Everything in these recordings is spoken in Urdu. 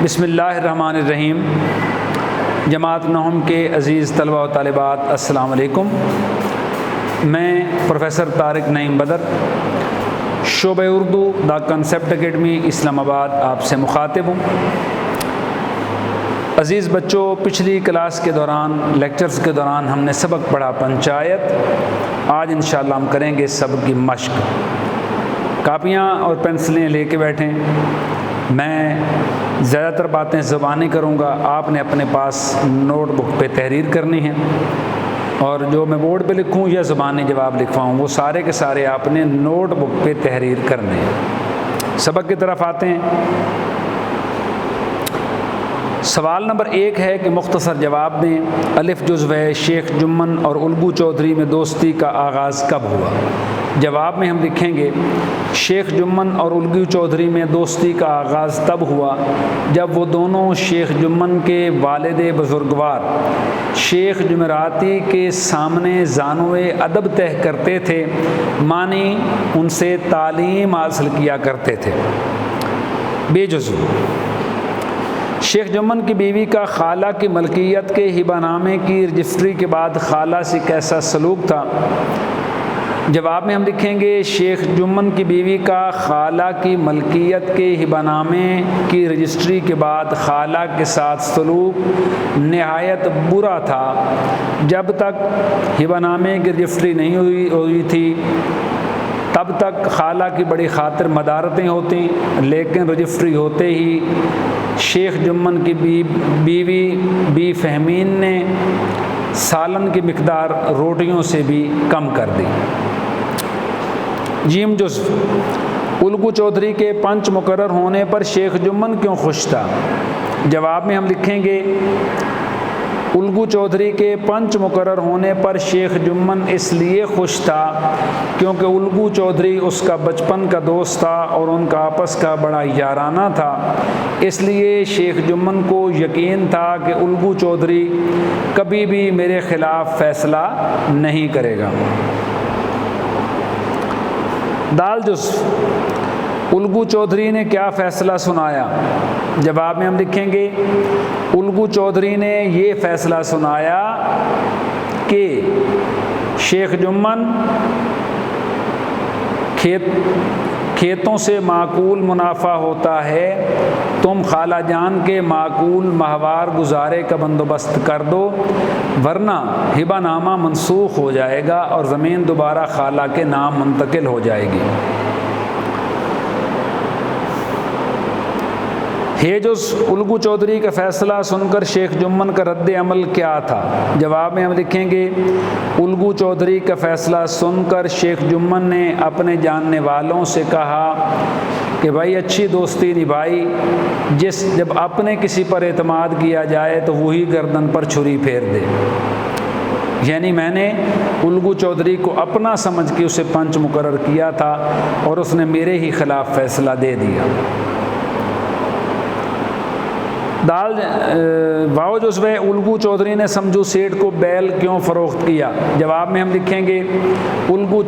بسم اللہ الرحمن الرحیم۔ جماعت نہم کے عزیز طلبہ و طالبات، السلام علیکم۔ میں پروفیسر طارق نعیم بدر، شعبہ اردو، دا کنسیپٹ اکیڈمی، اسلام آباد، آپ سے مخاطب ہوں۔ عزیز بچوں، پچھلی کلاس کے دوران، لیکچرز کے دوران ہم نے سبق پڑھا پنچایت۔ آج انشاءاللہ ہم کریں گے سبق کی مشق۔ کاپیاں اور پینسلیں لے کے بیٹھیں۔ میں زیادہ تر باتیں زبانی کروں گا، آپ نے اپنے پاس نوٹ بک پہ تحریر کرنی ہے، اور جو میں بورڈ پہ لکھوں یا زبانی جواب لکھواؤں وہ سارے کے سارے آپ نے نوٹ بک پہ تحریر کرنے ہیں۔ سبق کی طرف آتے ہیں۔ سوال نمبر 1 ہے کہ مختصر جواب دیں۔ الف جزو ہے شیخ جمن اور الگو چودھری میں دوستی کا آغاز کب ہوا؟ جواب میں ہم لکھیں گے شیخ جمن اور الگو چودھری میں دوستی کا آغاز تب ہوا جب وہ دونوں شیخ جمن کے والد بزرگوار شیخ جمعراتی کے سامنے زانوئے ادب طے کرتے تھے، معنی ان سے تعلیم حاصل کیا کرتے تھے۔ بے جزو، شیخ جمن کی بیوی کا خالہ کی ملکیت کے ہبہ نامے کی رجسٹری کے بعد خالہ سے کیسا سلوک تھا؟ جواب میں ہم لکھیں گے شیخ جمن کی بیوی کا خالہ کی ملکیت کے ہبہ نامے کی رجسٹری کے بعد خالہ کے ساتھ سلوک نہایت برا تھا۔ جب تک ہبہ نامے کی رجسٹری نہیں ہوئی تھی تب تک خالہ کی بڑی خاطر مدارتیں ہوتیں، لیکن رجسٹری ہوتے ہی شیخ جمن کی بیوی بی فہمین نے سالن کی مقدار روٹیوں سے بھی کم کر دی۔ جیم جزو، الگو چودھری کے پنچ مقرر ہونے پر شیخ جمن کیوں خوش تھا؟ جواب میں ہم لکھیں گے الگو چودھری کے پنچ مقرر ہونے پر شیخ جمن اس لیے خوش تھا کیونکہ الگو چودھری اس کا بچپن کا دوست تھا اور ان کا آپس کا بڑا یارانہ تھا۔ اس لیے شیخ جمن کو یقین تھا کہ الگو چودھری کبھی بھی میرے خلاف فیصلہ نہیں کرے گا۔ دال جزو، الگو چودھری نے کیا فیصلہ سنایا؟ جواب میں ہم لکھیں گے الگو چودھری نے یہ فیصلہ سنایا کہ شیخ جمن کھیتوں سے معقول منافع ہوتا ہے، تم خالہ جان کے معقول ماہوار گزارے کا بندوبست کر دو، ورنہ ہبہ نامہ منسوخ ہو جائے گا اور زمین دوبارہ خالہ کے نام منتقل ہو جائے گی۔ ہے جزو، الگو چودھری کا فیصلہ سن کر شیخ جمن کا رد عمل کیا تھا؟ جواب میں ہم لکھیں گے الگو چودھری کا فیصلہ سن کر شیخ جمن نے اپنے جاننے والوں سے کہا کہ بھائی اچھی دوستی نبھائی، جب اپنے کسی پر اعتماد کیا جائے تو وہی گردن پر چھری پھیر دے۔ یعنی میں نے الگو چودھری کو اپنا سمجھ کے اسے پنچ مقرر کیا تھا اور اس نے میرے ہی خلاف فیصلہ دے دیا۔ واو جزو ہے الگو چودھری نے سمجھو سیٹھ کو بیل کیوں فروخت کیا؟ جواب میں ہم لکھیں گے الگو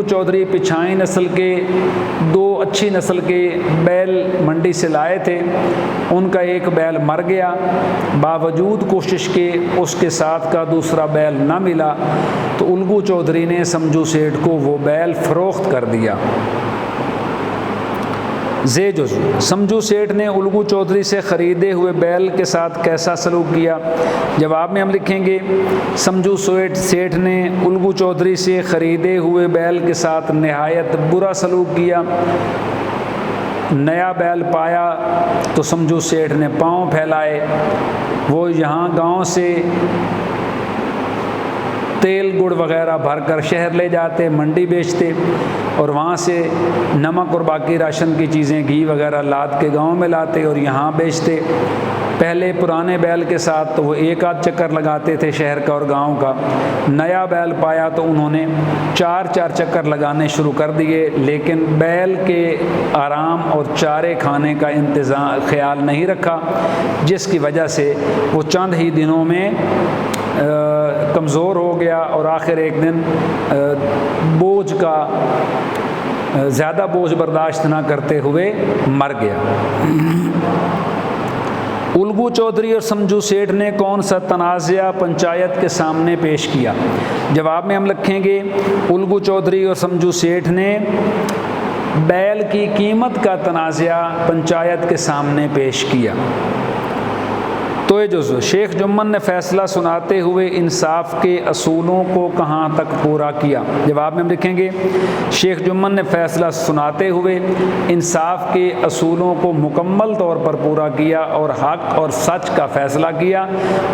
چودھری پچھائی نسل کے 2 اچھی نسل کے بیل منڈی سے لائے تھے، ان کا ایک بیل مر گیا، باوجود کوشش کے اس کے ساتھ کا دوسرا بیل نہ ملا تو الگو چودھری نے سمجھو سیٹھ کو وہ بیل فروخت کر دیا۔ زے جزو، سمجھو سیٹھ نے الگو چودھری سے خریدے ہوئے بیل کے ساتھ کیسا سلوک کیا؟ جواب میں ہم لکھیں گے سمجھو سیٹھ نے الگو چودھری سے خریدے ہوئے بیل کے ساتھ نہایت برا سلوک کیا۔ نیا بیل پایا تو سمجھو سیٹھ نے پاؤں پھیلائے، وہ یہاں گاؤں سے تیل گڑ وغیرہ بھر کر شہر لے جاتے، منڈی بیچتے، اور وہاں سے نمک اور باقی راشن کی چیزیں گھی وغیرہ لاد کے گاؤں میں لاتے اور یہاں بیچتے۔ پہلے پرانے بیل کے ساتھ تو وہ 1 چکر لگاتے تھے شہر کا اور گاؤں کا، نیا بیل پایا تو انہوں نے 4 چکر لگانے شروع کر دیے، لیکن بیل کے آرام اور چارے کھانے کا خیال نہیں رکھا، جس کی وجہ سے وہ چند ہی دنوں میں کمزور ہو گیا اور آخر ایک دن بوجھ کا زیادہ بوجھ برداشت نہ کرتے ہوئے مر گیا۔ الگو چودھری اور سمجھو سیٹھ نے کون سا تنازعہ پنچایت کے سامنے پیش کیا؟ جواب میں ہم لکھیں گے الگو چودھری اور سمجھو سیٹھ نے بیل کی قیمت کا تنازعہ پنچایت کے سامنے پیش کیا۔ تو یہ جزو شیخ جمن نے فیصلہ سناتے ہوئے انصاف کے اصولوں کو کہاں تک پورا کیا؟ جواب میں ہم لکھیں گے شیخ جمن نے فیصلہ سناتے ہوئے انصاف کے اصولوں کو مکمل طور پر پورا کیا اور حق اور سچ کا فیصلہ کیا۔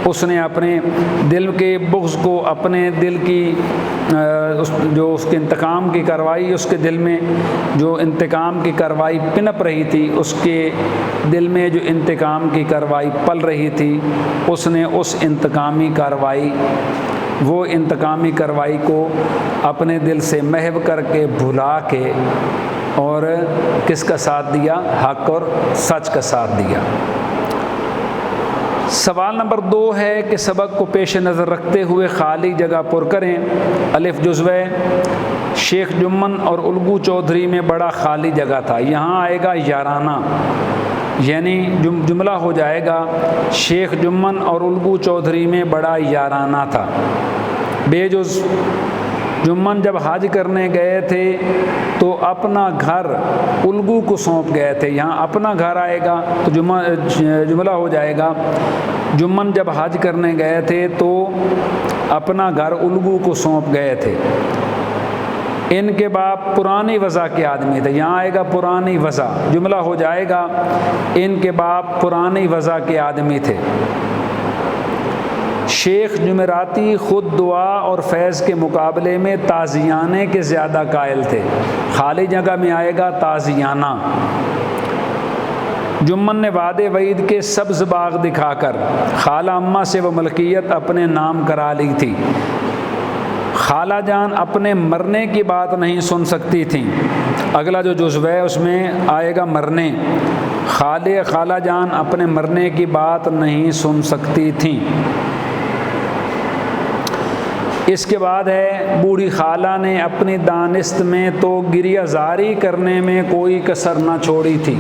اس نے اپنے دل کے بغض کو، اپنے دل کی جو اس کے انتقام کی کارروائی، اس کے دل میں جو انتقام کی کارروائی پنپ رہی تھی، اس کے دل میں جو انتقام کی کارروائی پل رہی تھی، اس نے اس انتقامی کارروائی کو اپنے دل سے محو کر کے بھلا کے اور کس کا ساتھ دیا؟ حق اور سچ کا ساتھ دیا۔ سوال نمبر 2 ہے کہ سبق کو پیش نظر رکھتے ہوئے خالی جگہ پر کریں۔ الف جزوہ شیخ جمن اور الگو چودھری میں بڑا خالی جگہ تھا، یہاں آئے گا یارانہ، یعنی جملہ ہو جائے گا شیخ جمن اور الگو چودھری میں بڑا یارانہ تھا۔ بے جز جمن جب حج کرنے گئے تھے تو اپنا گھر الگو کو سونپ گئے تھے، یہاں اپنا گھر آئے گا تو جملہ ہو جائے گا جمن جب حج کرنے گئے تھے تو اپنا گھر الگو کو سونپ گئے تھے۔ ان کے باپ پرانی وضع کے آدمی تھے، یہاں آئے گا پرانی وضع، جملہ ہو جائے گا ان کے باپ پرانی وضع کے آدمی تھے۔ شیخ جمعراتی خود دعا اور فیض کے مقابلے میں تازیانے کے زیادہ قائل تھے، خالی جگہ میں آئے گا تازیانہ۔ جمن نے وعدے وعید کے سبز باغ دکھا کر خالہ اماں سے وہ ملکیت اپنے نام کرا لی تھی۔ خالہ جان اپنے مرنے کی بات نہیں سن سکتی تھیں، اگلا جو جزو ہے اس میں آئے گا مرنے، خالہ جان اپنے مرنے کی بات نہیں سن سکتی تھیں۔ اس کے بعد ہے بوڑھی خالہ نے اپنی دانست میں تو گریہ زاری کرنے میں کوئی کسر نہ چھوڑی تھی،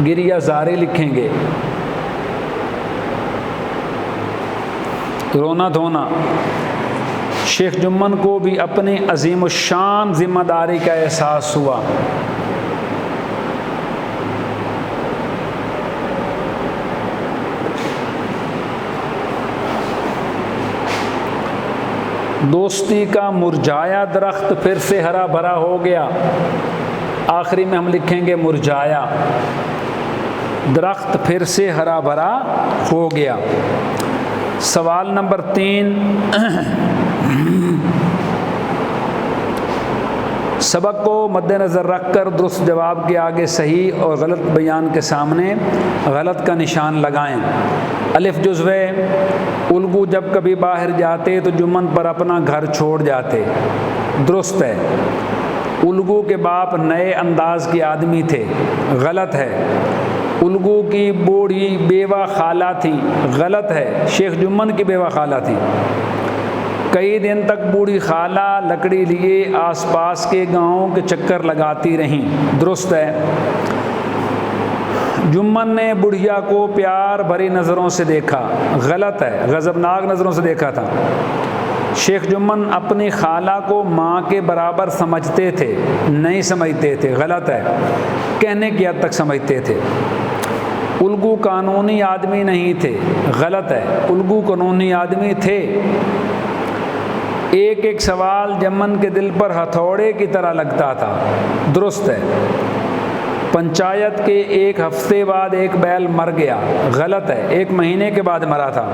گریہ زاری لکھیں گے، رونا دھونا۔ شیخ جمن کو بھی اپنی عظیم الشان ذمہ داری کا احساس ہوا۔ دوستی کا مرجھایا درخت پھر سے ہرا بھرا ہو گیا، آخری میں ہم لکھیں گے مرجھایا، درخت پھر سے ہرا بھرا ہو گیا۔ سوال نمبر 3 سبق کو مد نظر رکھ کر درست جواب کے آگے صحیح اور غلط بیان کے سامنے غلط کا نشان لگائیں۔ الف جزوے الگو جب کبھی باہر جاتے تو جمن پر اپنا گھر چھوڑ جاتے، درست ہے۔ الگو کے باپ نئے انداز کے آدمی تھے، غلط ہے۔ الگو کی بوڑھی بیوہ خالہ تھی، غلط ہے، شیخ جمن کی بیوہ خالہ تھی۔ کئی دن تک بوڑھی خالہ لکڑی لیے آس پاس کے گاؤں کے چکر لگاتی رہیں، درست ہے۔ جمن نے بڑھیا کو پیار بھری نظروں سے دیکھا، غلط ہے، غضبناک نظروں سے دیکھا تھا۔ شیخ جمن اپنی خالہ کو ماں کے برابر سمجھتے تھے، نہیں سمجھتے تھے، غلط ہے، کہنے کی حد تک سمجھتے تھے۔ الگو قانونی آدمی نہیں تھے، غلط ہے، الگو قانونی آدمی تھے۔ ایک ایک سوال جمن کے دل پر ہتھوڑے کی طرح لگتا تھا، درست ہے۔ پنچایت کے 1 ہفتے بعد ایک بیل مر گیا، غلط ہے، 1 مہینے کے بعد مرا تھا۔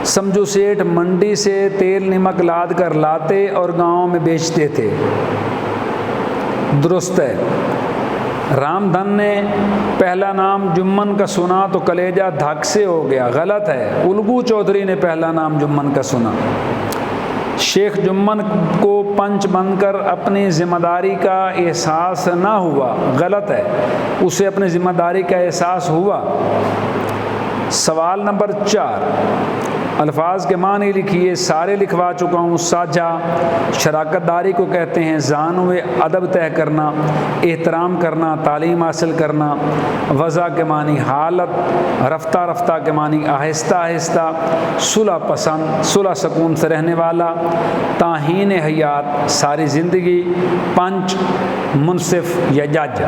سمجھو سیٹھ منڈی سے تیل نمک لاد کر لاتے اور گاؤں میں بیچتے تھے، درست ہے۔ رام دھن نے پہلا نام جمن کا سنا تو کلیجہ دھک سے ہو گیا، غلط ہے، الگو چودھری نے پہلا نام جمن کا سنا۔ شیخ جمن کو پنچ بن کر اپنی ذمہ داری کا احساس نہ ہوا، غلط ہے، اسے اپنی ذمہ داری کا احساس ہوا۔ سوال نمبر 4 الفاظ کے معنی لکھیے، سارے لکھوا چکا ہوں۔ ساجھا شراکت داری کو کہتے ہیں، زانو ادب طے کرنا، احترام کرنا، تعلیم حاصل کرنا۔ وضع کے معنی حالت، رفتہ رفتہ کے معنی آہستہ آہستہ، صلح پسند، صلح سکون سے رہنے والا۔ تاہین حیات ساری زندگی۔ پنچ منصف یا جج۔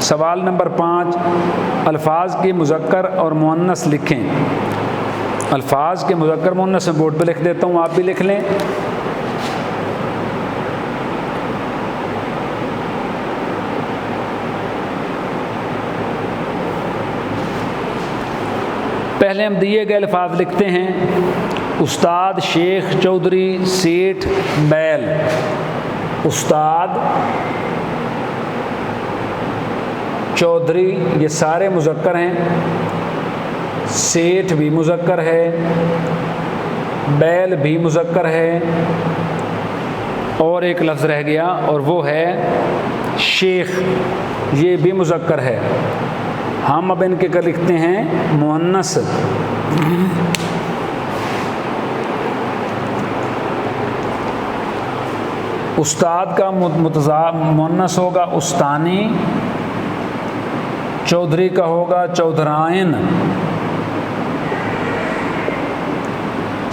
سوال نمبر 5، الفاظ کی مذکر اور مؤنث لکھیں۔ الفاظ کے مذکر مؤنث میں بورڈ پہ لکھ دیتا ہوں، آپ بھی لکھ لیں۔ پہلے ہم دیے گئے الفاظ لکھتے ہیں۔ استاد، شیخ، چودھری، سیٹھ، بیل۔ استاد، چودھری یہ سارے مذکر ہیں، سیٹھ بھی مذکر ہے، بیل بھی مذکر ہے، اور ایک لفظ رہ گیا اور وہ ہے شیخ، یہ بھی مذکر ہے۔ ہم اب ان کے کر لکھتے ہیں مؤنث۔ استاد کا مؤنث ہوگا استانی، چودھری کا ہوگا چودھرائن،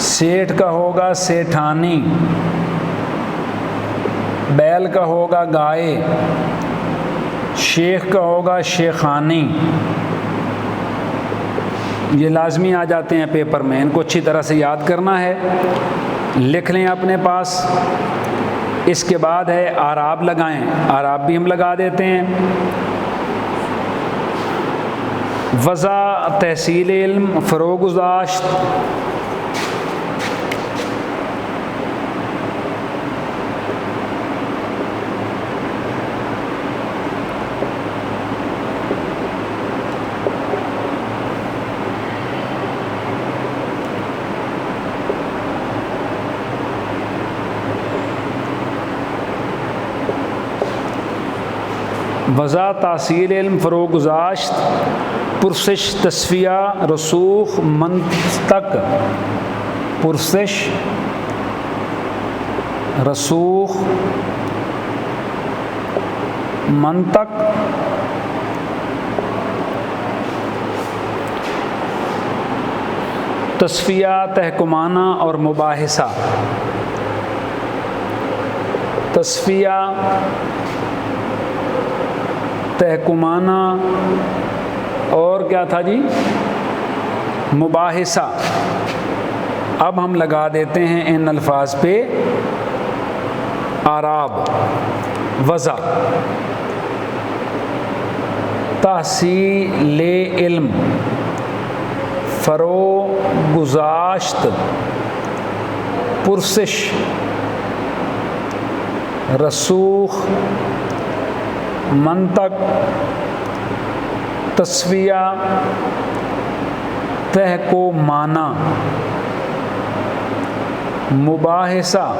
سیٹھ کا ہوگا سیٹھانی، بیل کا ہوگا گائے، شیخ کا ہوگا شیخانی۔ یہ لازمی آ جاتے ہیں پیپر میں، ان کو اچھی طرح سے یاد کرنا ہے، لکھ لیں اپنے پاس۔ اس کے بعد ہے اعراب لگائیں، اعراب بھی ہم لگا دیتے ہیں۔ وضع، تحصیل علم، فروغ گذاشت۔ وضع، تحصیل علم، فروغ گذاشت، پرسش، تصفیہ، رسوخ، منطق۔ پرسش، رسوخ، منطق، تصفیہ، تحکمانہ اور مباحثہ۔ تصفیہ، تحکمانہ اور کیا تھا جی؟ مباحثہ۔ اب ہم لگا دیتے ہیں ان الفاظ پہ اعراب۔ وضع، تحصیل علم، فروغ گذاشت، پرسش، رسوخ، منطق، تصفیہ، تحکمانہ، مباحثہ۔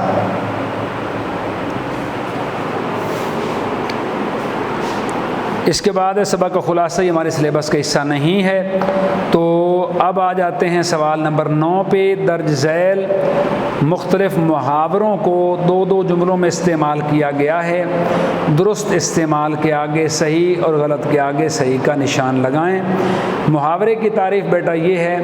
اس کے بعد سبق کا خلاصہ، یہ ہمارے سلیبس کا حصہ نہیں ہے، تو اب آ جاتے ہیں سوال نمبر 9 پہ۔ درج ذیل مختلف محاوروں کو دو دو جملوں میں استعمال کیا گیا ہے۔ درست استعمال کے آگے صحیح اور غلط کے آگے صحیح کا نشان لگائیں۔ محاورے کی تعریف بیٹا یہ ہے،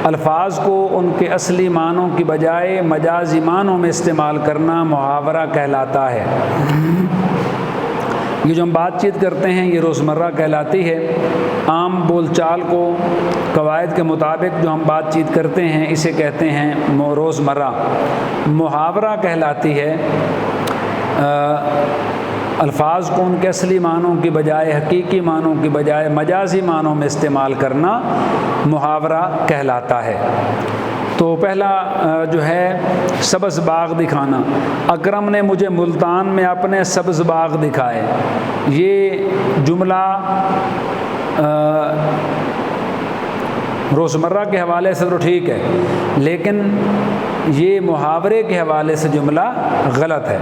الفاظ کو ان کے اصلی معنوں کی بجائے مجازی معنوں میں استعمال کرنا محاورہ کہلاتا ہے۔ یہ جو ہم بات چیت کرتے ہیں یہ روزمرہ کہلاتی ہے۔ عام بول چال کو قواعد کے مطابق جو ہم بات چیت کرتے ہیں اسے کہتے ہیں روزمرہ۔ محاورہ کہلاتی ہے الفاظ کو ان کے اصلی معنوں کی بجائے حقیقی معنوں کی بجائے مجازی معنوں میں استعمال کرنا محاورہ کہلاتا ہے۔ تو پہلا جو ہے سبز باغ دکھانا۔ اکرم نے مجھے ملتان میں اپنے سبز باغ دکھائے۔ یہ جملہ روزمرہ کے حوالے سے تو ٹھیک ہے، لیکن یہ محاورے کے حوالے سے جملہ غلط ہے۔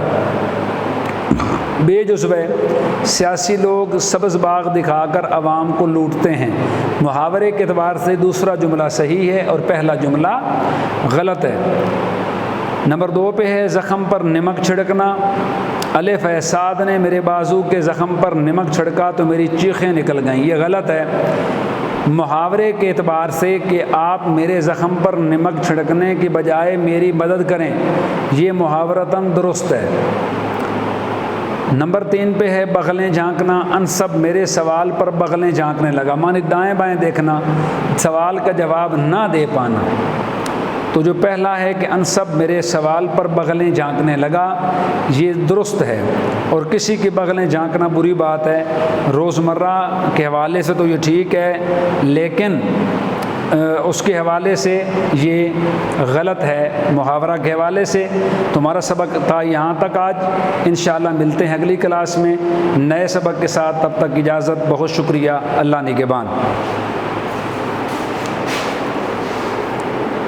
بے جزو سیاسی لوگ سبز باغ دکھا کر عوام کو لوٹتے ہیں۔ محاورے کے اعتبار سے دوسرا جملہ صحیح ہے اور پہلا جملہ غلط ہے۔ نمبر 2 پہ ہے زخم پر نمک چھڑکنا۔ الف ہے سعد نے میرے بازو کے زخم پر نمک چھڑکا تو میری چیخیں نکل گئیں، یہ غلط ہے۔ محاورے کے اعتبار سے کہ آپ میرے زخم پر نمک چھڑکنے کی بجائے میری مدد کریں، یہ محاورتاً درست ہے۔ نمبر 3 پہ ہے بغلیں جھانکنا۔ انصب میرے سوال پر بغلیں جھانکنے لگا، معنی دائیں بائیں دیکھنا، سوال کا جواب نہ دے پانا۔ تو جو پہلا ہے کہ انصب میرے سوال پر بغلیں جھانکنے لگا، یہ درست ہے، اور کسی کی بغلیں جھانکنا بری بات ہے۔ روزمرہ کے حوالے سے تو یہ ٹھیک ہے، لیکن اس کے حوالے سے یہ غلط ہے۔ محاورہ کے حوالے سے تمہارا سبق تھا یہاں تک آج، انشاءاللہ ملتے ہیں اگلی کلاس میں نئے سبق کے ساتھ، تب تک اجازت، بہت شکریہ، اللہ نگہبان۔